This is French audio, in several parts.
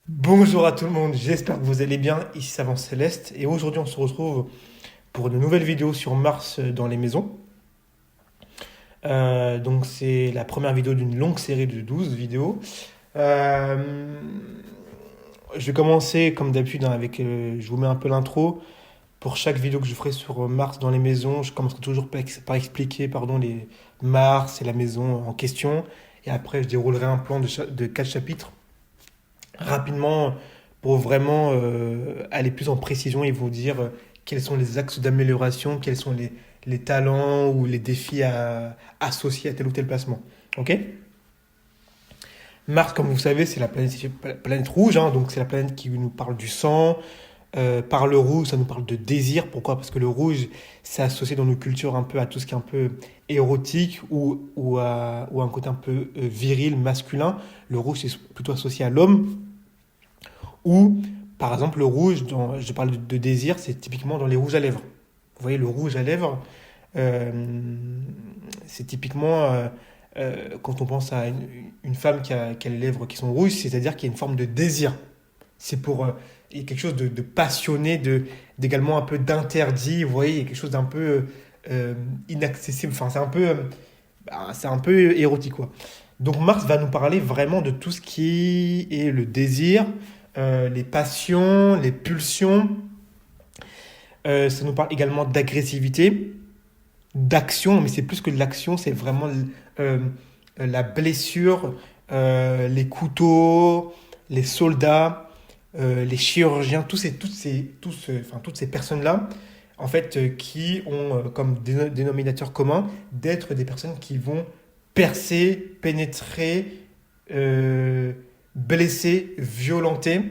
Bonjour à tout le monde, j'espère que vous allez bien. Ici Savant Céleste et aujourd'hui on se retrouve pour une nouvelle vidéo sur Mars dans les maisons. Donc c'est la première vidéo d'une longue série de 12 vidéos. Euh, je vais commencer comme d'habitude avec, je vous mets un peu l'intro. Pour chaque vidéo que je ferai sur Mars dans les maisons, je commencerai toujours par expliquer pardon, les Mars et la maison en question. Et après je déroulerai un plan de 4 chapitres rapidement pour vraiment aller plus en précision et vous dire quels sont les axes d'amélioration, quels sont les talents ou les défis associés à tel ou tel placement. Ok. Mars, comme vous savez, c'est la planète rouge, hein, donc c'est la planète qui nous parle du sang. Par le rouge, ça nous parle de désir. Pourquoi? Parce que le rouge, c'est associé dans nos cultures un peu à tout ce qui est un peu érotique ou à un côté un peu viril, masculin. Le rouge, c'est plutôt associé à l'homme. Ou, par exemple, le rouge, je parle de désir, c'est typiquement dans les rouges à lèvres. Vous voyez, le rouge à lèvres, euh, c'est typiquement quand on pense à une femme qui a les lèvres qui sont rouges, c'est-à-dire qu'il y a une forme de désir. C'est pour il y a quelque chose de passionné, d'également un peu d'interdit. Vous voyez, il y a quelque chose d'un peu inaccessible. Enfin, c'est un peu érotique, quoi. Donc Mars va nous parler vraiment de tout ce qui est le désir, les passions, les pulsions. Ça nous parle également d'agressivité, d'action, mais c'est plus que de l'action, c'est vraiment euh, la blessure, les couteaux, les soldats, les chirurgiens, toutes ces personnes-là, en fait, qui ont comme dénominateur commun d'être des personnes qui vont percer, pénétrer, euh, blesser, violenter,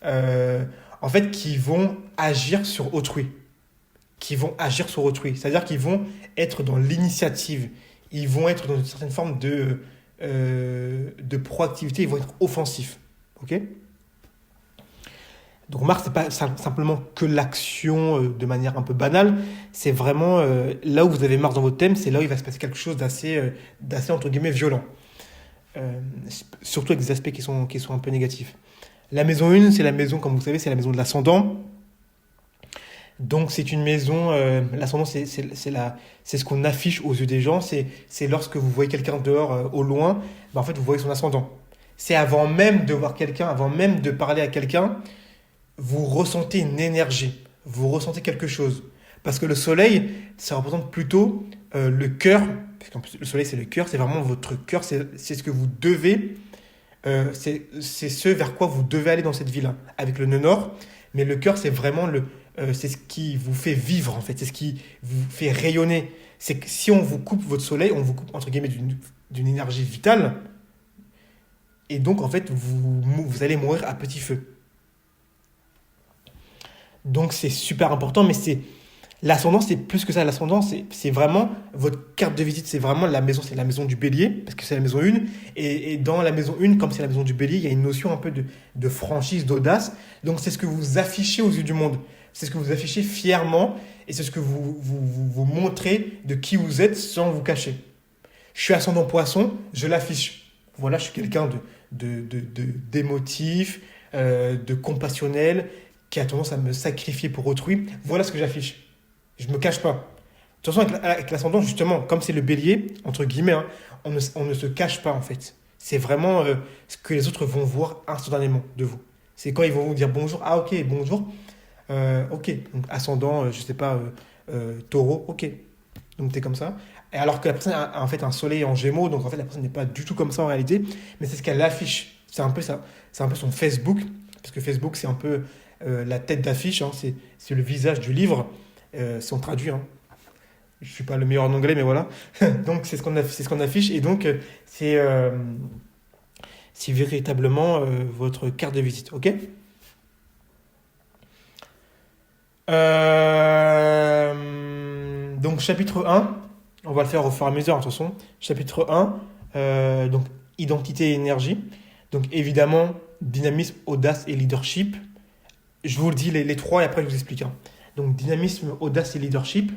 euh, en fait, qui vont agir sur autrui, c'est-à-dire qu'ils vont être dans l'initiative, ils vont être dans une certaine forme de proactivité, ils vont être offensifs. Ok. Donc Mars, c'est pas simplement que l'action de manière un peu banale, c'est vraiment là où vous avez Mars dans votre thème, c'est là où il va se passer quelque chose d'assez entre guillemets violent. Euh, Surtout avec des aspects qui sont un peu négatifs. La maison 1, c'est la maison, comme vous savez, c'est la maison de l'ascendant. Donc c'est une maison, l'ascendant c'est ce qu'on affiche aux yeux des gens, c'est lorsque vous voyez quelqu'un dehors au loin, ben, en fait vous voyez son ascendant. C'est avant même de voir quelqu'un, avant même de parler à quelqu'un, vous ressentez une énergie, vous ressentez quelque chose. Parce que le soleil, ça représente plutôt le cœur, parce qu'en plus le soleil c'est le cœur, c'est vraiment votre cœur, c'est ce que vous devez, c'est ce vers quoi vous devez aller dans cette vie-là, avec le nœud nord. Mais le cœur, c'est vraiment c'est ce qui vous fait vivre en fait, c'est ce qui vous fait rayonner. C'est que si on vous coupe votre soleil, on vous coupe entre guillemets d'une énergie vitale, et donc en fait vous allez mourir à petit feu. Donc c'est super important, mais l'ascendant, c'est plus que ça. L'ascendant, c'est vraiment votre carte de visite, c'est la maison du bélier, parce que c'est la maison 1. Et dans la maison 1, comme c'est la maison du bélier, il y a une notion un peu de franchise, d'audace. Donc c'est ce que vous affichez aux yeux du monde. C'est ce que vous affichez fièrement, et c'est ce que vous montrez de qui vous êtes sans vous cacher. Je suis ascendant poisson, je l'affiche. Voilà, je suis quelqu'un d'émotif, de compassionnel, qui a tendance à me sacrifier pour autrui. Voilà ce que j'affiche. Je ne me cache pas. De toute façon, avec l'ascendant, justement, comme c'est le bélier, entre guillemets, hein, on ne se cache pas en fait. C'est vraiment ce que les autres vont voir instantanément de vous. C'est quand ils vont vous dire bonjour, ah ok, bonjour, ok, donc ascendant, je sais pas, taureau, ok, donc t'es comme ça. Et alors que la personne a en fait un soleil en gémeaux, donc en fait la personne n'est pas du tout comme ça en réalité, mais c'est ce qu'elle affiche. C'est un peu ça, c'est un peu son Facebook, parce que Facebook c'est un peu la tête d'affiche, hein, c'est le visage du livre, si on traduit. Hein. Je suis pas le meilleur en anglais, mais voilà. Donc c'est ce qu'on affiche, et donc c'est véritablement votre carte de visite, ok. Donc chapitre un, on va le faire au fur et à mesure, de toute façon. Chapitre un, donc identité et énergie. Donc évidemment, dynamisme, audace et leadership. Je vous le dis les trois et après je vous explique. Hein. Donc dynamisme, audace et leadership.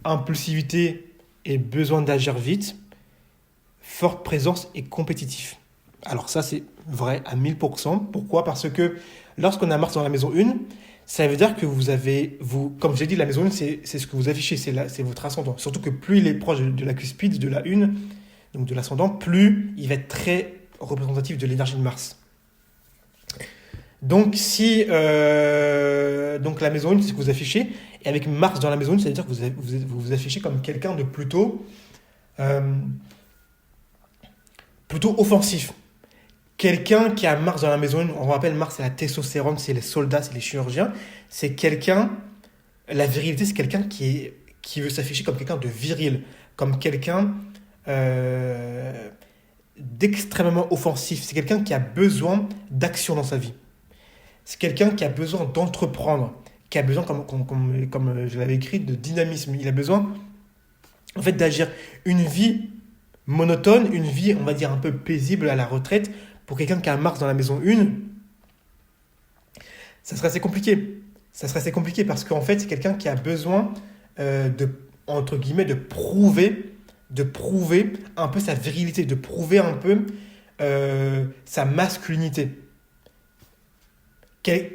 Impulsivité et besoin d'agir vite. Forte présence et compétitif. Alors ça, c'est vrai à 1000%. Pourquoi? Parce que lorsqu'on a Mars dans la maison 1, ça veut dire que comme j'ai dit, la maison 1, c'est ce que vous affichez, c'est votre ascendant. Surtout que plus il est proche de la cuspide, de la 1, donc de l'ascendant, plus il va être très représentatif de l'énergie de Mars. Donc, donc la maison 1, c'est ce que vous affichez. Et avec Mars dans la maison 1, ça veut dire que vous affichez comme quelqu'un de euh, plutôt offensif. Quelqu'un qui a Mars dans la maison 1, on rappelle Mars, c'est la testostérone, c'est les soldats, c'est les chirurgiens. C'est quelqu'un, la virilité, c'est quelqu'un qui veut s'afficher comme quelqu'un de viril, comme quelqu'un d'extrêmement offensif. C'est quelqu'un qui a besoin d'action dans sa vie. C'est quelqu'un qui a besoin d'entreprendre, qui a besoin, comme je l'avais écrit, de dynamisme. Il a besoin, en fait, d'agir. Une vie monotone, une vie, on va dire, un peu paisible à la retraite, pour quelqu'un qui a Mars dans la maison 1, ça serait assez compliqué. Ça serait assez compliqué parce qu'en fait, c'est quelqu'un qui a besoin entre guillemets, de prouver un peu sa virilité, de prouver un peu sa masculinité.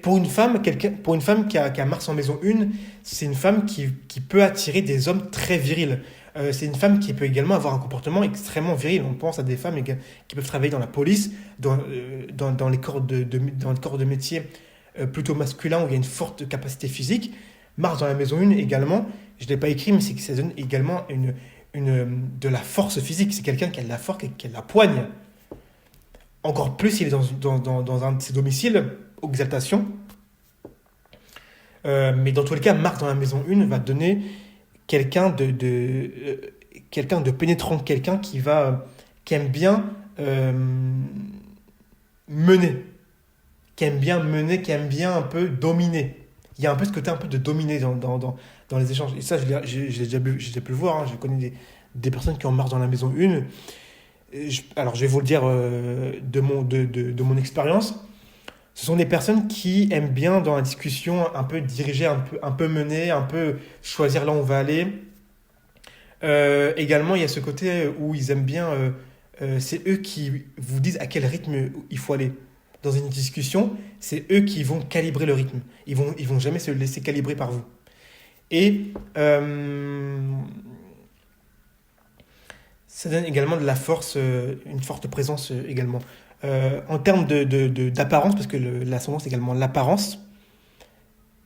Pour une femme qui a Mars en maison 1, c'est une femme qui peut attirer des hommes très virils. C'est une femme qui peut également avoir un comportement extrêmement viril. On pense à des femmes qui peuvent travailler dans la police, dans les corps dans le corps de métier plutôt masculin où il y a une forte capacité physique. Mars dans la maison 1 également, je ne l'ai pas écrit, mais c'est que ça donne également de la force physique. C'est quelqu'un qui a de la force et qui a de la poigne. Encore plus s'il est dans un de ses domiciles, exaltation. Mais dans tous les cas, Mars dans la maison 1 va donner quelqu'un quelqu'un de pénétrant, quelqu'un qui aime bien mener, qui aime bien un peu dominer. Il y a un peu ce côté un peu de dominer dans les échanges. Et ça, j'ai déjà pu le voir. Hein. Je connais des personnes qui ont Mars dans la maison 1. Alors, je vais vous le dire de mon expérience. Ce sont des personnes qui aiment bien, dans la discussion, un peu diriger, un peu mener, un peu choisir là où on va aller. Également, il y a ce côté où ils aiment bien, c'est eux qui vous disent à quel rythme il faut aller. Dans une discussion, c'est eux qui vont calibrer le rythme. Ils vont jamais se laisser calibrer par vous. Et ça donne également de la force, une forte présence également. En termes d'apparence, parce que l'ascendant c'est également l'apparence,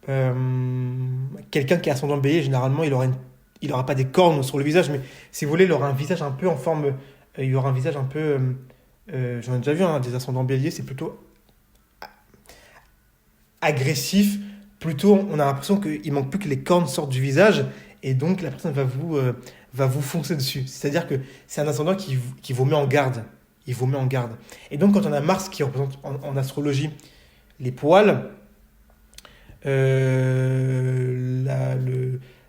quelqu'un qui a ascendant bélier, généralement il aura pas des cornes sur le visage, mais si vous voulez, il aura un visage un peu en forme, il aura un visage un peu, j'en ai déjà vu, hein, des ascendants béliers, c'est plutôt agressif, plutôt on a l'impression qu'il manque plus que les cornes sortent du visage, et donc la personne va vous foncer dessus. C'est-à-dire que c'est un ascendant qui vous met en garde. Il vous met en garde. Et donc, quand on a Mars qui représente en astrologie les poils,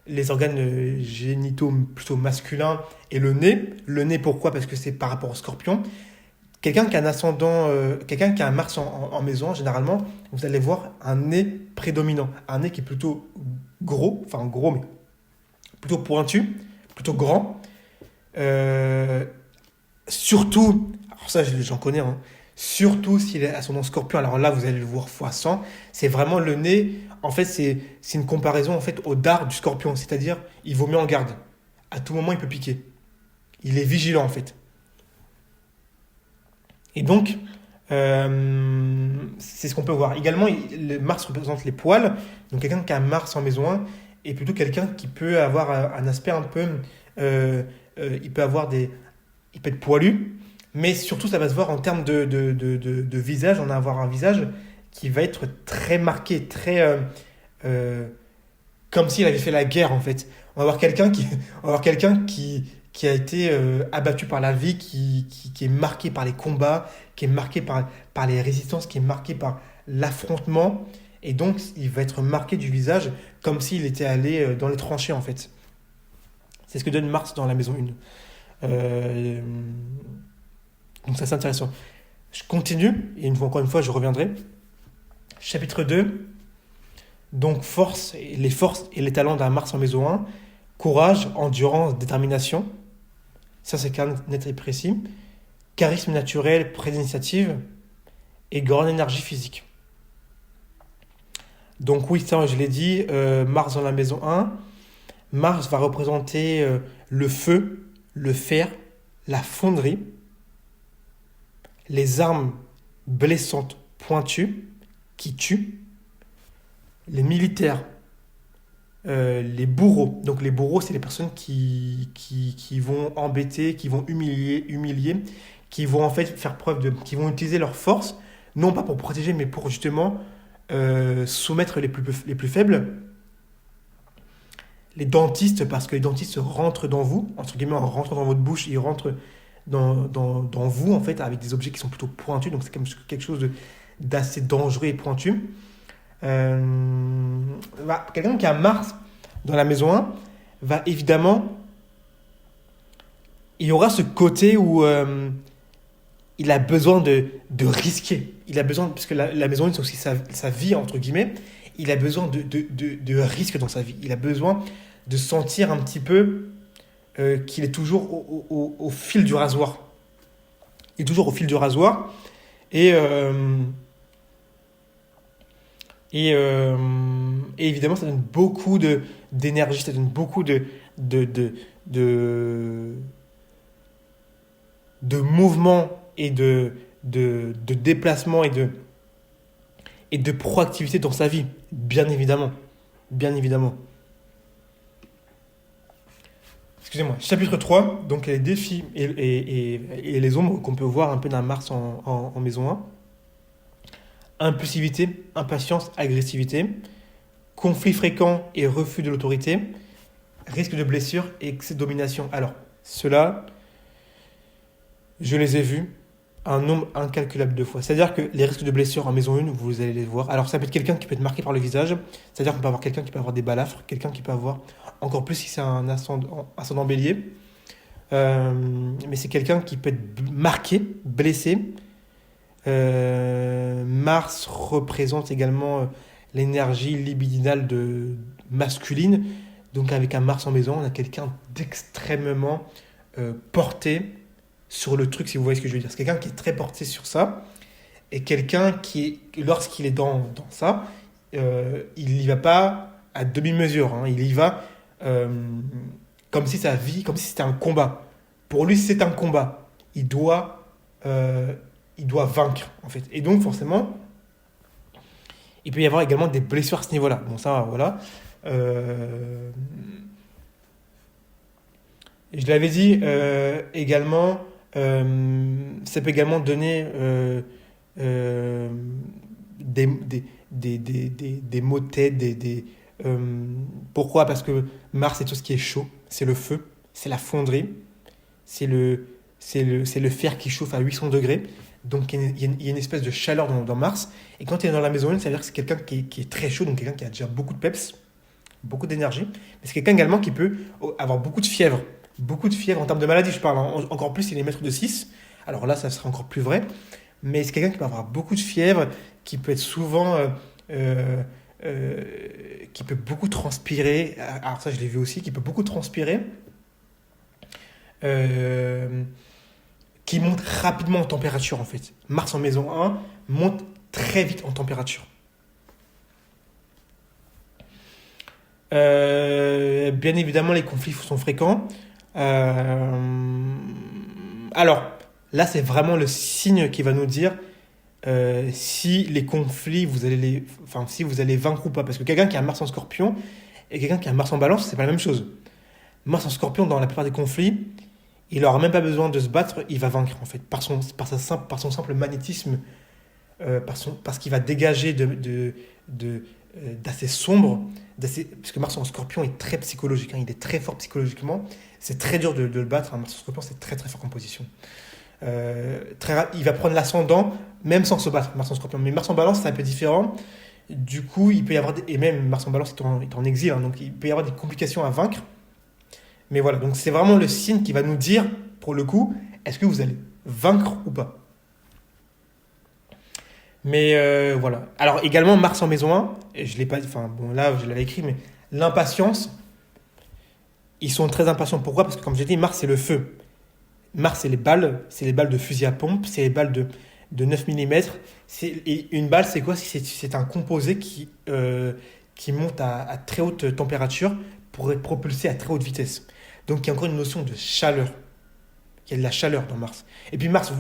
les organes génitaux plutôt masculins et le nez. Le nez, pourquoi? Parce que c'est par rapport au scorpion. Quelqu'un qui a un ascendant, quelqu'un qui a un Mars en maison, généralement, vous allez voir un nez prédominant. Un nez qui est plutôt gros, enfin gros, mais plutôt pointu, plutôt grand. Surtout, alors ça j'en connais, hein, surtout s'il est ascendant scorpion, alors là vous allez le voir fois 100, c'est vraiment le nez, en fait c'est une comparaison en fait au dard du scorpion, c'est-à-dire il vous met en garde, à tout moment il peut piquer, il est vigilant en fait. Et donc, c'est ce qu'on peut voir. Également, le Mars représente les poils, donc quelqu'un qui a Mars en maison 1 est plutôt quelqu'un qui peut avoir un aspect un peu, il peut être poilu, mais surtout ça va se voir en termes de visage. On va avoir un visage qui va être très marqué, très comme s'il avait fait la guerre en fait. On va avoir quelqu'un qui a été abattu par la vie, qui est marqué par les combats, qui est marqué par les résistances, qui est marqué par l'affrontement, et donc il va être marqué du visage comme s'il était allé dans les tranchées en fait. C'est ce que donne Mars dans la maison 1. Donc ça c'est intéressant. Je continue, et encore une fois je reviendrai. Chapitre 2, donc les forces et les talents d'un Mars en maison 1, courage, endurance, détermination, ça c'est clair, net et précis. charisme naturel, prise d'initiative et grande énergie physique. Donc oui, ça je l'ai dit, Mars dans la maison 1. Mars va représenter le feu, le fer, la fonderie, les armes blessantes pointues qui tuent, les militaires, les bourreaux. Donc les bourreaux, c'est les personnes qui vont embêter, qui vont humilier, qui vont en fait faire preuve de, qui vont utiliser leur force, non pas pour protéger, mais pour justement soumettre les plus faibles. Les dentistes, parce que les dentistes rentrent dans vous, entre guillemets, en rentrant dans votre bouche, ils rentrent dans vous, en fait, avec des objets qui sont plutôt pointus, donc c'est comme quelque chose d'assez dangereux et pointu. Quelqu'un qui a Mars dans la maison 1 va évidemment, il y aura ce côté où il a besoin de risquer. Il a besoin, parce que la maison 1 c'est aussi sa vie, entre guillemets, il a besoin de risque dans sa vie. Il a besoin de sentir un petit peu qu'il est toujours au fil du rasoir. Il est toujours au fil du rasoir. Et évidemment, ça donne beaucoup d'énergie, ça donne beaucoup de mouvement et de déplacement et de proactivité dans sa vie, bien évidemment. Bien évidemment. Excusez-moi. Chapitre 3, donc les défis et les ombres qu'on peut voir un peu dans Mars en maison 1. Impulsivité, impatience, agressivité, conflit fréquent et refus de l'autorité, risque de blessure et excès de domination. Alors, ceux-là, je les ai vus un nombre incalculable de fois. C'est-à-dire que les risques de blessure en maison 1, vous allez les voir. Alors, ça peut être quelqu'un qui peut être marqué par le visage, c'est-à-dire qu'on peut avoir quelqu'un qui peut avoir des balafres, quelqu'un qui peut avoir, encore plus si c'est un ascendant bélier, mais c'est quelqu'un qui peut être marqué, blessé. Mars représente également l'énergie libidinale masculine. Donc avec un Mars en maison, on a quelqu'un d'extrêmement porté sur le truc, si vous voyez ce que je veux dire. C'est quelqu'un qui est très porté sur ça. Et quelqu'un qui, lorsqu'il est dans ça, il n'y va pas à demi-mesure. Hein. Il y va comme si sa vie, comme si c'était un combat. Pour lui, c'est un combat. Il doit vaincre, en fait. Et donc, forcément, il peut y avoir également des blessures à ce niveau-là. Bon, ça, voilà. Je l'avais dit également, ça peut également donner des maux de tête, pourquoi? Parce que Mars, c'est tout ce qui est chaud, c'est le feu, c'est la fonderie, c'est le fer qui chauffe à 800 degrés. Donc il y a une espèce de chaleur dans Mars. Et quand il est dans la maison 1, ça veut dire que c'est quelqu'un qui est très chaud, donc quelqu'un qui a déjà beaucoup de peps, beaucoup d'énergie. Mais c'est quelqu'un également qui peut avoir beaucoup de fièvre. Beaucoup de fièvre en termes de maladie, je parle. Encore plus, il est maître de 6. Alors là, ça sera encore plus vrai. Mais c'est quelqu'un qui peut avoir beaucoup de fièvre, qui peut être souvent... qui peut beaucoup transpirer. Alors ça, je l'ai vu aussi, qui peut beaucoup transpirer. Qui monte rapidement en température, en fait. Mars en maison 1 monte très vite en température. Bien évidemment, les conflits sont fréquents. Alors, là, c'est vraiment le signe qui va nous dire si les conflits, si vous allez vaincre ou pas. Parce que quelqu'un qui a Mars en Scorpion et quelqu'un qui a Mars en Balance, c'est pas la même chose. Mars en Scorpion, dans la plupart des conflits, il n'aura même pas besoin de se battre, il va vaincre en fait, par son simple magnétisme, parce qu'il va dégager d'assez sombre, puisque Mars en Scorpion est très psychologique, hein, il est très fort psychologiquement, c'est très dur de le battre, hein, Mars en Scorpion c'est très très fort en position. Il va prendre l'ascendant même sans se battre, Mars en Scorpion, mais Mars en Balance c'est un peu différent, du coup il peut y avoir, et même Mars en Balance est en exil, hein, donc il peut y avoir des complications à vaincre. Mais voilà, donc c'est vraiment le signe qui va nous dire, pour le coup, est-ce que vous allez vaincre ou pas. Mais voilà. Alors également, Mars en maison 1, et je l'ai pas, enfin bon là je l'avais écrit, mais l'impatience, ils sont très impatients. Pourquoi? Parce que comme j'ai dit, Mars c'est le feu. Mars, c'est les balles de fusil à pompe, c'est les balles de 9 mm. Et une balle, c'est quoi? C'est un composé qui monte à très haute température pour être propulsé à très haute vitesse. Donc il y a encore une notion de chaleur. Il y a de la chaleur dans Mars. Et puis Mars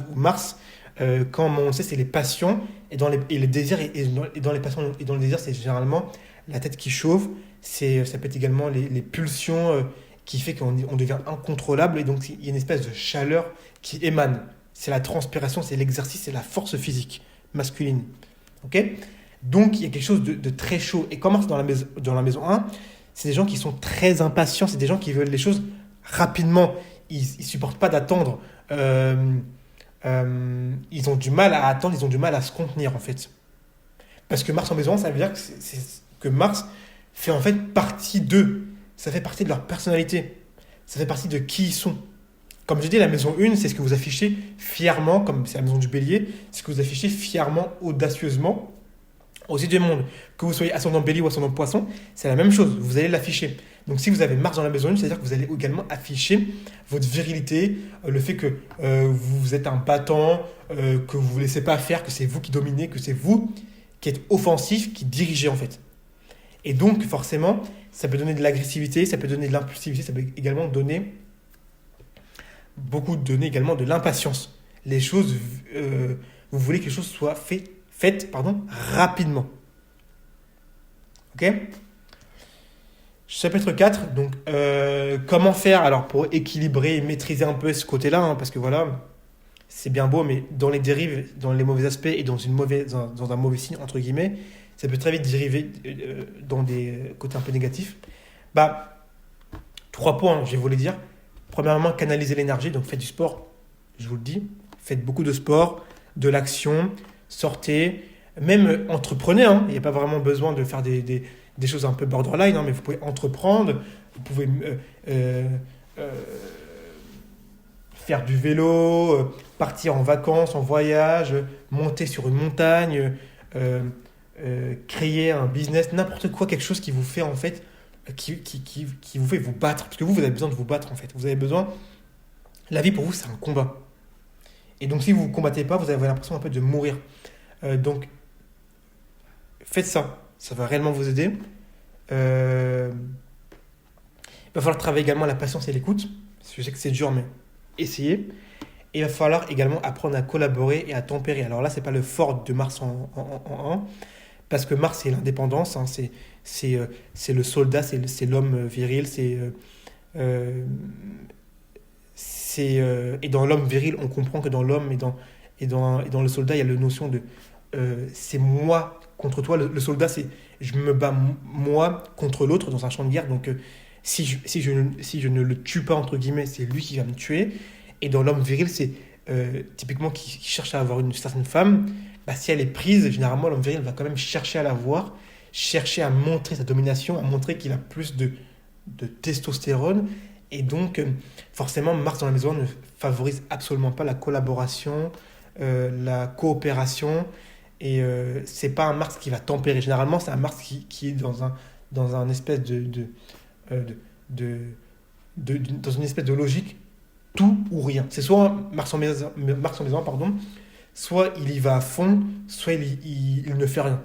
comme on le sait, c'est les passions et le désir. Et dans les passions et dans le désir, c'est généralement la tête qui chauffe. Ça peut être également les pulsions qui fait qu'on devient incontrôlable. Et donc, il y a une espèce de chaleur qui émane. C'est la transpiration, c'est l'exercice, c'est la force physique masculine. Ok? Donc, il y a quelque chose de très chaud. Et comme Mars dans la maison 1, c'est des gens qui sont très impatients. C'est des gens qui veulent les choses rapidement. Ils ne supportent pas d'attendre. Ils ont du mal à attendre, ils ont du mal à se contenir en fait. Parce que Mars en maison, ça veut dire que Mars fait en fait partie d'eux. Ça fait partie de leur personnalité. Ça fait partie de qui ils sont. Comme je dis, la maison 1, c'est ce que vous affichez fièrement, comme c'est la maison du bélier, c'est ce que vous affichez fièrement, audacieusement aux yeux du monde. Que vous soyez ascendant bélier ou ascendant poisson, c'est la même chose, vous allez l'afficher. Donc si vous avez Mars dans la maison 1, c'est-à-dire que vous allez également afficher votre virilité, le fait que vous êtes un battant, que vous ne vous laissez pas faire, que c'est vous qui dominez, que c'est vous qui êtes offensif, qui dirigez en fait. Et donc forcément, ça peut donner de l'agressivité, ça peut donner de l'impulsivité, ça peut également donner également de l'impatience. Les choses, vous voulez que les choses soient faites rapidement. Ok? Chapitre 4, donc comment faire alors pour équilibrer et maîtriser un peu ce côté-là, hein, parce que voilà, c'est bien beau, mais dans les dérives, dans les mauvais aspects et dans un mauvais signe, entre guillemets, ça peut très vite dériver dans des côtés un peu négatifs. Bah, 3 points, je vais vous les dire. Premièrement, canaliser l'énergie, donc faites du sport, je vous le dis. Faites beaucoup de sport, de l'action, sortez, même entreprenez. Hein. Il n'y a pas vraiment besoin de faire des choses un peu borderline, hein, mais vous pouvez entreprendre, vous pouvez faire du vélo, partir en vacances, en voyage, monter sur une montagne, créer un business, n'importe quoi, quelque chose qui vous fait en fait, qui vous fait vous battre. Parce que vous avez besoin de vous battre en fait. Vous avez besoin. La vie pour vous, c'est un combat. Et donc si vous ne combattez pas, vous avez l'impression un peu de mourir. Donc faites ça. Ça va réellement vous aider. Il va falloir travailler également la patience et l'écoute. Je sais que c'est dur, mais essayez. Et il va falloir également apprendre à collaborer et à tempérer. Alors là, c'est pas le fort de Mars en 1, parce que Mars, c'est l'indépendance, hein, c'est le soldat, c'est l'homme viril, et dans l'homme viril, on comprend que dans l'homme et dans le soldat, il y a la notion de c'est moi contre toi. Le soldat, c'est je me bats moi contre l'autre dans un champ de guerre. Donc, si je ne le tue pas, entre guillemets, c'est lui qui va me tuer. Et dans l'homme viril, c'est typiquement qui cherche à avoir une certaine femme. Bah, si elle est prise, généralement, l'homme viril va quand même chercher à la voir, chercher à montrer sa domination, à montrer qu'il a plus de testostérone. Et donc, forcément, Mars dans la maison ne favorise absolument pas la collaboration, la coopération. Et c'est pas un Mars qui va tempérer. Généralement, c'est un Mars qui est dans un espèce dans une espèce de logique tout ou rien. C'est soit Mars en maison, pardon, soit il y va à fond, soit il ne fait rien.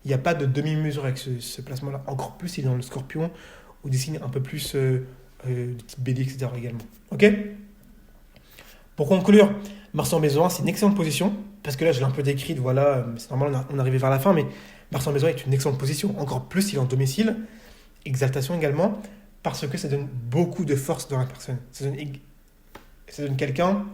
Il n'y a pas de demi-mesure avec ce placement-là. Encore plus, il est dans le Scorpion ou des signes un peu plus de type Bélier, etc. également. Ok? Pour conclure, Mars en maison 1, c'est une excellente position, parce que là, je l'ai un peu décrite, voilà, c'est normal, on est arrivé vers la fin, mais Mars en maison est une excellente position. Encore plus, il est en domicile, exaltation également, parce que ça donne beaucoup de force dans la personne. Ça donne quelqu'un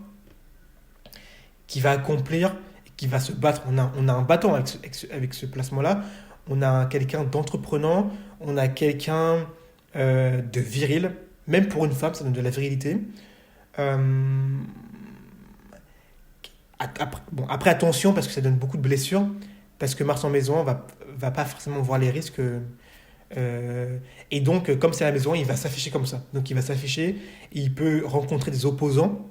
qui va accomplir, qui va se battre. On a un battant avec ce placement-là. On a quelqu'un d'entreprenant. On a quelqu'un de viril. Même pour une femme, ça donne de la virilité. Après, attention, parce que ça donne beaucoup de blessures. Parce que Mars en maison va pas forcément voir les risques. Et donc, comme c'est la maison, il va s'afficher comme ça. Donc, il va s'afficher. Et il peut rencontrer des opposants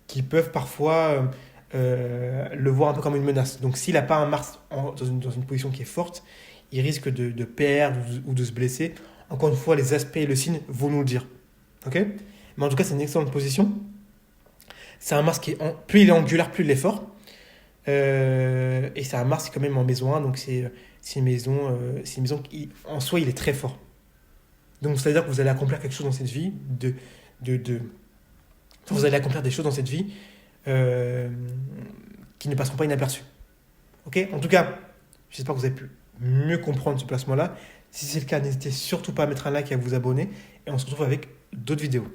qui peuvent parfois le voir un peu comme une menace. Donc, s'il n'a pas un Mars dans une position qui est forte, il risque de perdre ou de se blesser. Encore une fois, les aspects et le signe vont nous le dire. Ok? Mais en tout cas, c'est une excellente position. C'est un Mars plus il est angulaire, plus il est fort. Et c'est un Mars quand même en maison 1, donc c'est une maison qui, en soi, il est très fort. Donc, c'est-à-dire que vous allez accomplir quelque chose dans cette vie, de, de- vous allez accomplir des choses dans cette vie euh, qui ne passeront pas inaperçues. Ok? En tout cas, j'espère que vous avez pu mieux comprendre ce placement-là. Si c'est le cas, n'hésitez surtout pas à mettre un like et à vous abonner. Et on se retrouve avec d'autres vidéos.